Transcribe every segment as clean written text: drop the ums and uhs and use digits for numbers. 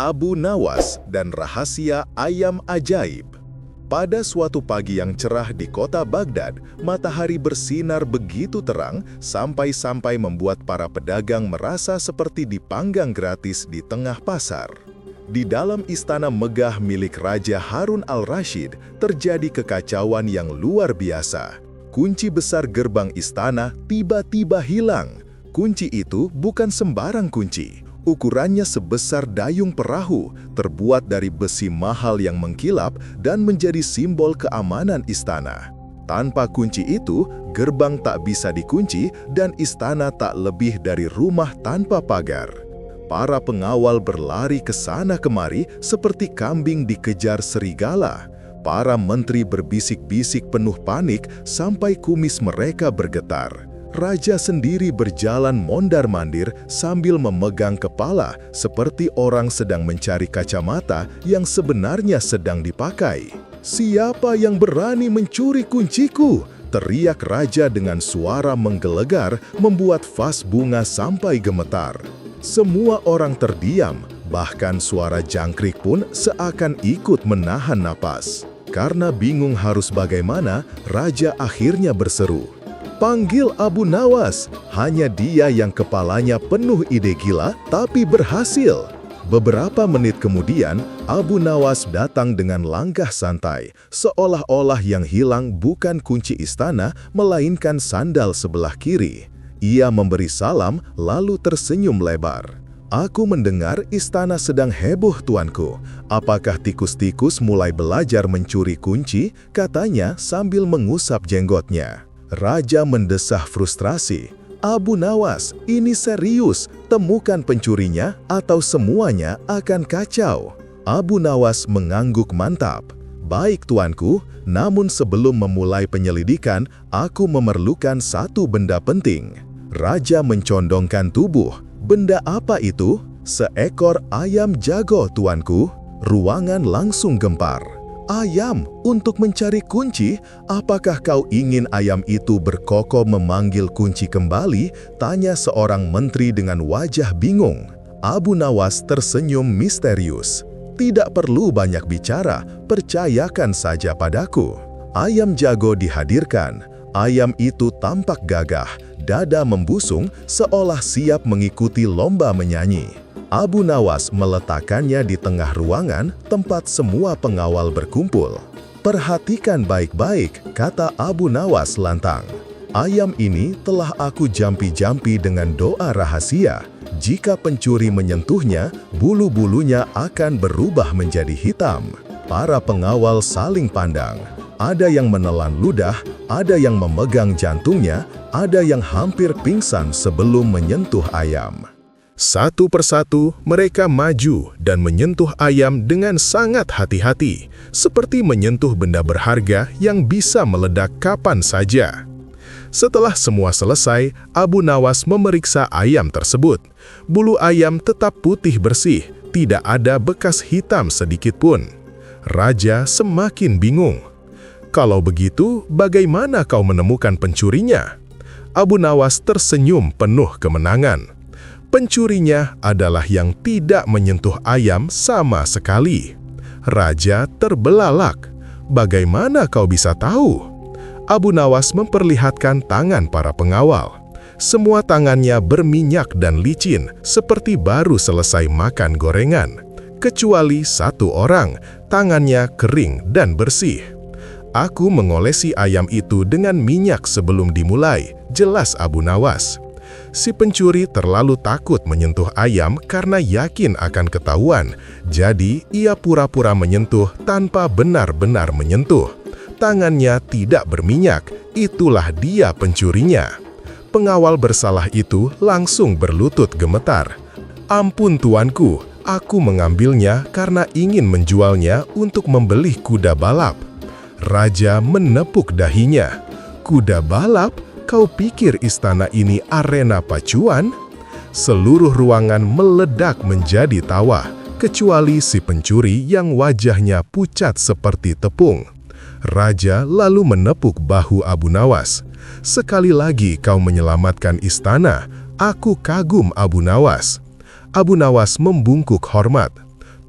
Abu Nawas dan rahasia ayam ajaib. Pada suatu pagi yang cerah di kota Baghdad, matahari bersinar begitu terang sampai-sampai membuat para pedagang merasa seperti dipanggang gratis di tengah pasar. Di dalam istana megah milik Raja Harun al-Rashid terjadi kekacauan yang luar biasa. Kunci besar gerbang istana tiba-tiba hilang. Kunci itu bukan sembarang kunci. Ukurannya sebesar dayung perahu, terbuat dari besi mahal yang mengkilap dan menjadi simbol keamanan istana. Tanpa kunci itu, gerbang tak bisa dikunci dan istana tak lebih dari rumah tanpa pagar. Para pengawal berlari ke sana kemari seperti kambing dikejar serigala. Para menteri berbisik-bisik penuh panik sampai kumis mereka bergetar. Raja sendiri berjalan mondar-mandir sambil memegang kepala seperti orang sedang mencari kacamata yang sebenarnya sedang dipakai. "Siapa yang berani mencuri kunciku?" teriak raja dengan suara menggelegar membuat vas bunga sampai gemetar. Semua orang terdiam, bahkan suara jangkrik pun seakan ikut menahan napas. Karena bingung harus bagaimana, raja akhirnya berseru, "Panggil Abu Nawas." Hanya dia yang kepalanya penuh ide gila, tapi berhasil. Beberapa menit kemudian, Abu Nawas datang dengan langkah santai, seolah-olah yang hilang bukan kunci istana, melainkan sandal sebelah kiri. Ia memberi salam, lalu tersenyum lebar. "Aku mendengar istana sedang heboh, tuanku. Apakah tikus-tikus mulai belajar mencuri kunci?" katanya sambil mengusap jenggotnya. Raja mendesah frustrasi. "Abu Nawas, ini serius. Temukan pencurinya atau semuanya akan kacau." Abu Nawas mengangguk mantap. "Baik tuanku, namun sebelum memulai penyelidikan, aku memerlukan satu benda penting." Raja mencondongkan tubuh. "Benda apa itu?" "Seekor ayam jago, tuanku." Ruangan langsung gempar. "Ayam untuk mencari kunci? Apakah kau ingin ayam itu berkokoh memanggil kunci kembali?" tanya seorang menteri dengan wajah bingung. Abu Nawas tersenyum misterius. "Tidak perlu banyak bicara, percayakan saja padaku." Ayam jago dihadirkan. Ayam itu tampak gagah, dada membusung seolah siap mengikuti lomba menyanyi. Abu Nawas meletakkannya di tengah ruangan tempat semua pengawal berkumpul. "Perhatikan baik-baik," kata Abu Nawas lantang. "Ayam ini telah aku jampi-jampi dengan doa rahasia. Jika pencuri menyentuhnya, bulu-bulunya akan berubah menjadi hitam." Para pengawal saling pandang. Ada yang menelan ludah, ada yang memegang jantungnya, ada yang hampir pingsan sebelum menyentuh ayam. Satu persatu mereka maju dan menyentuh ayam dengan sangat hati-hati, seperti menyentuh benda berharga yang bisa meledak kapan saja. Setelah semua selesai, Abu Nawas memeriksa ayam tersebut. Bulu ayam tetap putih bersih, tidak ada bekas hitam sedikit pun. Raja semakin bingung. "Kalau begitu, bagaimana kau menemukan pencurinya?" Abu Nawas tersenyum penuh kemenangan. "Pencurinya adalah yang tidak menyentuh ayam sama sekali." Raja terbelalak. "Bagaimana kau bisa tahu?" Abu Nawas memperlihatkan tangan para pengawal. Semua tangannya berminyak dan licin, seperti baru selesai makan gorengan. Kecuali satu orang, tangannya kering dan bersih. "Aku mengolesi ayam itu dengan minyak sebelum dimulai," jelas Abu Nawas. Si pencuri terlalu takut menyentuh ayam karena yakin akan ketahuan. Jadi, ia pura-pura menyentuh tanpa benar-benar menyentuh. Tangannya tidak berminyak, itulah dia pencurinya. Pengawal bersalah itu langsung berlutut gemetar. "Ampun tuanku, aku mengambilnya karena ingin menjualnya untuk membeli kuda balap." Raja menepuk dahinya. "Kuda balap? Kau pikir istana ini arena pacuan?" Seluruh ruangan meledak menjadi tawa, kecuali si pencuri yang wajahnya pucat seperti tepung. Raja lalu menepuk bahu Abu Nawas. "Sekali lagi kau menyelamatkan istana. Aku kagum, Abu Nawas." Abu Nawas membungkuk hormat.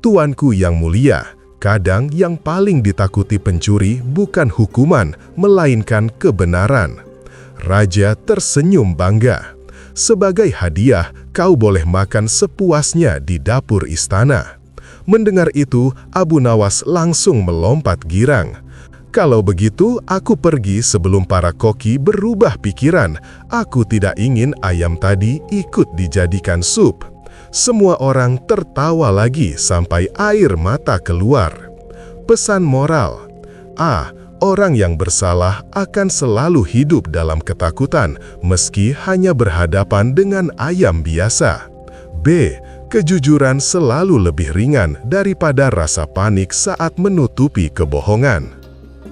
Tuanku yang mulia, kadang yang paling ditakuti pencuri bukan hukuman, melainkan kebenaran. Raja tersenyum bangga. Sebagai hadiah, kau boleh makan sepuasnya di dapur istana. Mendengar itu, Abu Nawas langsung melompat girang. Kalau begitu, aku pergi sebelum para koki berubah pikiran. Aku tidak ingin ayam tadi ikut dijadikan sup. Semua orang tertawa lagi sampai air mata keluar. Pesan moral: A. Orang yang bersalah akan selalu hidup dalam ketakutan meski hanya berhadapan dengan ayam biasa. B. Kejujuran selalu lebih ringan daripada rasa panik saat menutupi kebohongan.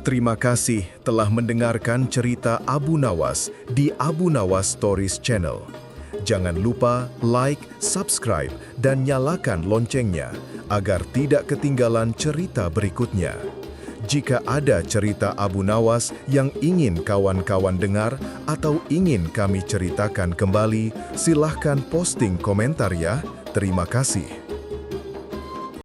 Terima kasih telah mendengarkan cerita Abu Nawas di Abu Nawas Stories Channel. Jangan lupa like, subscribe, dan nyalakan loncengnya agar tidak ketinggalan cerita berikutnya. Jika ada cerita Abu Nawas yang ingin kawan-kawan dengar atau ingin kami ceritakan kembali, silahkan posting komentar ya. Terima kasih.